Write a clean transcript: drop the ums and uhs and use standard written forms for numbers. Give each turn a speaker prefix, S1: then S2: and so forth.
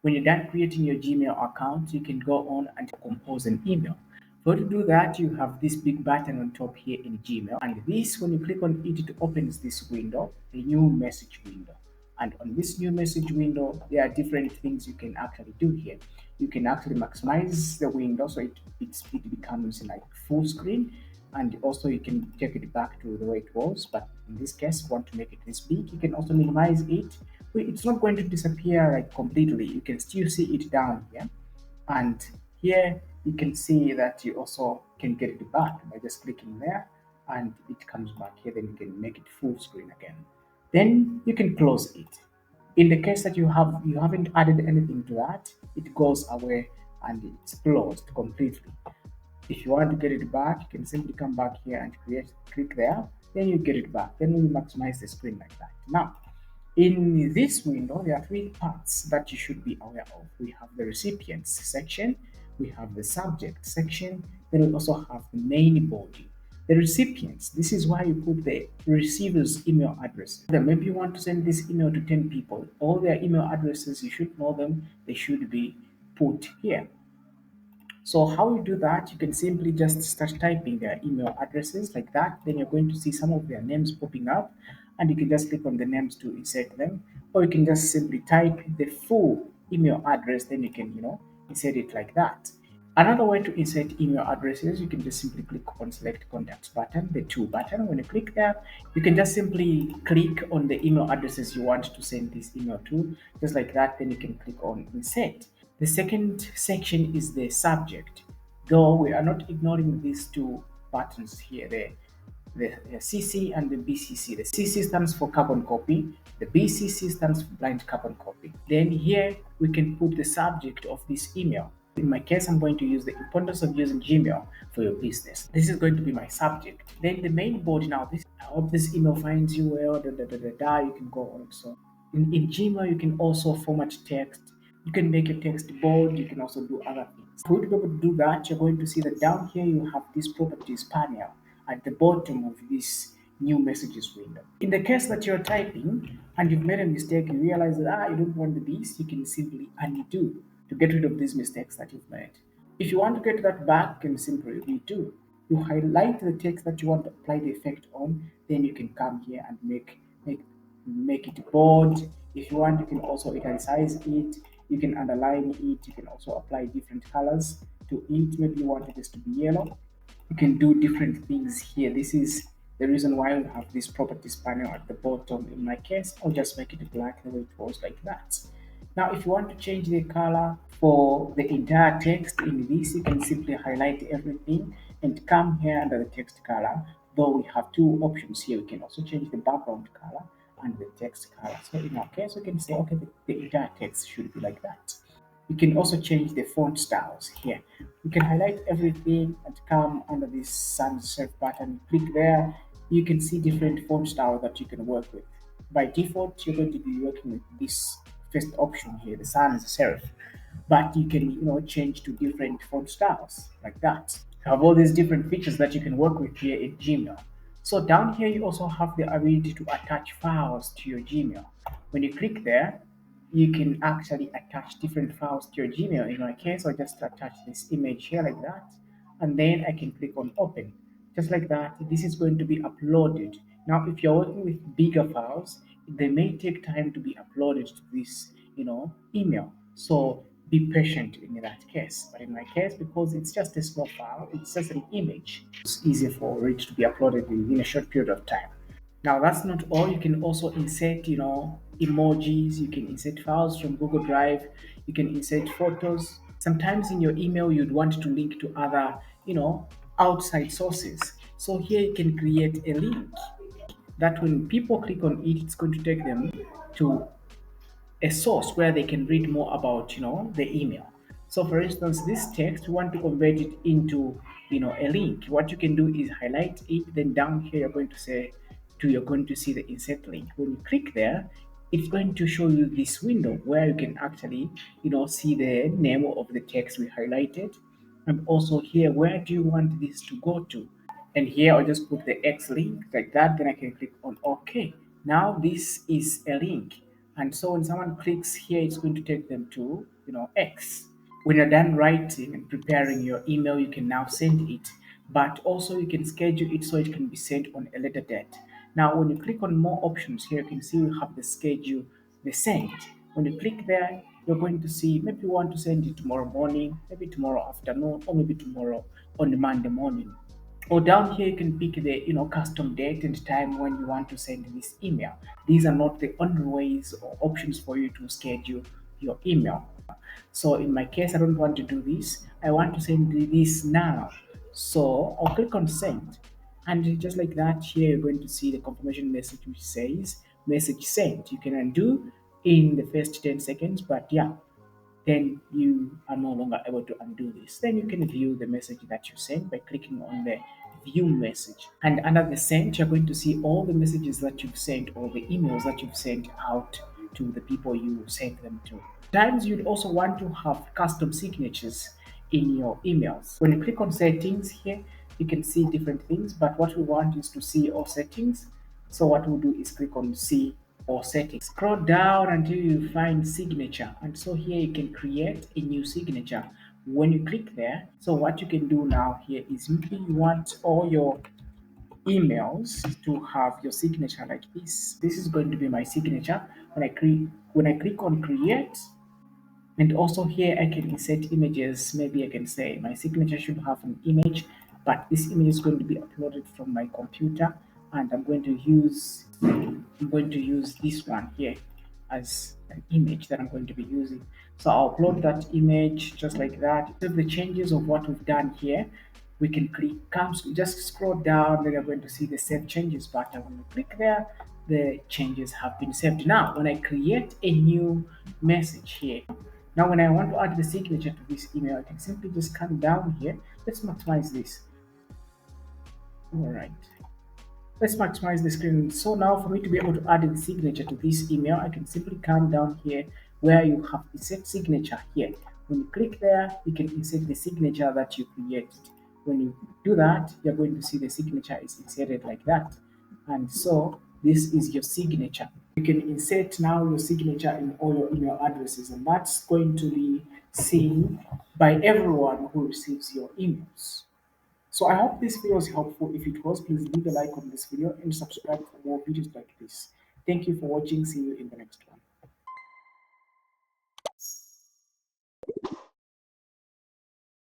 S1: When you're done creating your Gmail account, you can go on and compose an email. For to do that, you have this big button on top here in Gmail, and this, when you click on it, it opens this window, a new message window. And on this new message window, there are different things you can actually do here. You can actually maximize the window so it becomes like full screen, and also you can take it back to the way it was. But in this case, you want to make it this big, you can also minimize it. Well, it's not going to disappear like completely. You can still see it down here, and here you can see that you also can get it back by just clicking there, and it comes back here. Then you can make it full screen again. Then you can close it. In the case that you haven't added anything to that, it goes away and it's closed completely. If you want to get it back, you can simply come back here and click there, then you get it back. Then you maximize the screen like that. Now, in this window, there are three parts that you should be aware of. We have the recipients section, we have the subject section, then we also have the main body. The recipients, this is why you put the receiver's email address. Then maybe you want to send this email to 10 people. All their email addresses, you should know them, they should be put here. So how you do that, you can simply just start typing their email addresses like that. Then you're going to see some of their names popping up, and you can just click on the names to insert them, or you can just simply type the full email address. Then you can, insert it like that. Another way to insert email addresses, you can just simply click on select contacts button, the two button. When you click there, you can just simply click on the email addresses you want to send this email to, just like that. Then you can click on insert. The second section is the subject, though we are not ignoring these two buttons here, the CC and the BCC. The CC stands for carbon copy, the BCC stands for blind carbon copy. Then here we can put the subject of this email. In my case, I'm going to use the importance of using Gmail for your business. This is going to be my subject. Then the main body. Now, I hope this email finds you well. You can go on. So in Gmail, you can also format text. You can make your text bold. You can also do other things. For you to be able to do that, you're going to see that down here you have this properties panel at the bottom of this new messages window. In the case that you're typing and you've made a mistake, you realize that you don't want this, you can simply undo to get rid of these mistakes that you've made. If you want to get that back, you can simply redo. You highlight the text that you want to apply the effect on, then you can come here and make it bold. If you want, you can also italicize it, you can underline it, you can also apply different colors to it. Maybe you want this to be yellow. You can do different things here. This is the reason why we have this properties panel at the bottom. In my case, I'll just make it black the way it was like that. Now, if you want to change the color for the entire text in this, you can simply highlight everything and come here under the text color. Though we have two options here, we can also change the background color and the text color. So in our case, we can say, okay, the entire text should be like that. You can also change the font styles here. You can highlight everything and come under this sans serif button, click there. You can see different font styles that you can work with. By default, you're going to be working with this first option here, the sans serif. But you can, change to different font styles like that. You have all these different features that you can work with here in Gmail. So down here, you also have the ability to attach files to your Gmail. When you click there, you can actually attach different files to your Gmail. In my case, I'll just attach this image here like that, and then I can click on open. Just like that, this is going to be uploaded. Now, if you're working with bigger files, they may take time to be uploaded to this, email. So be patient in that case. But in my case, because it's just a small file, it's just an image, it's easy for it to be uploaded in a short period of time. Now that's not all. You can also insert, emojis. You can insert files from Google Drive. You can insert photos. Sometimes in your email, you'd want to link to other, outside sources. So here you can create a link that when people click on it, it's going to take them to a source where they can read more about the email. So for instance, this text, we want to convert it into a link. What you can do is highlight it, then down here you're going to see the insert link. When you click there, it's going to show you this window where you can actually see the name of the text we highlighted, and also here, where do you want this to go to? And here I'll just put the X link like that, then I can click on OK. Now this is a link. And so when someone clicks here, it's going to take them to X. When you're done writing and preparing your email, you can now send it, but also you can schedule it so it can be sent on a later date. Now, when you click on more options here, you can see you have the schedule, the send. When you click there, you're going to see maybe you want to send it tomorrow morning, maybe tomorrow afternoon, or maybe tomorrow on Monday morning. Or down here, you can pick the custom date and time when you want to send this email. These are not the only ways or options for you to schedule your email. So in my case, I don't want to do this. I want to send this now. So I'll click on send. And just like that, here you're going to see the confirmation message which says message sent. You can undo in the first 10 seconds, but yeah, then you are no longer able to undo this. Then you can view the message that you sent by clicking on the view message. And under the sent, you're going to see all the messages that you've sent or the emails that you've sent out to the people you sent them to. Times you'd also want to have custom signatures in your emails. When you click on settings here, you can see different things, but what we want is to see all settings. So what we'll do is click on see or settings. Scroll down until you find signature. And so here you can create a new signature. When you click there, so what you can do now here is maybe you want all your emails to have your signature like this. This is going to be my signature. When I click on create, and also here I can insert images. Maybe I can say my signature should have an image, but this image is going to be uploaded from my computer, and I'm going to use this one here as an image that I'm going to be using. So I'll upload that image just like that. So the changes of what we've done here, we can just scroll down, then you're going to see the save changes button. When you click there, the changes have been saved. Now, when I create a new message here, now when I want to add the signature to this email, I can simply just come down here. Let's maximize this. All right. Let's maximize the screen. So now for me to be able to add a signature to this email, I can simply come down here where you have insert signature here. When you click there, you can insert the signature that you created. When you do that, you're going to see the signature is inserted like that. And so this is your signature. You can insert now your signature in all your email addresses, and that's going to be seen by everyone who receives your emails. So I hope this video was helpful. If it was, please leave a like on this video and subscribe for more videos like this. Thank you for watching. See you in the next one.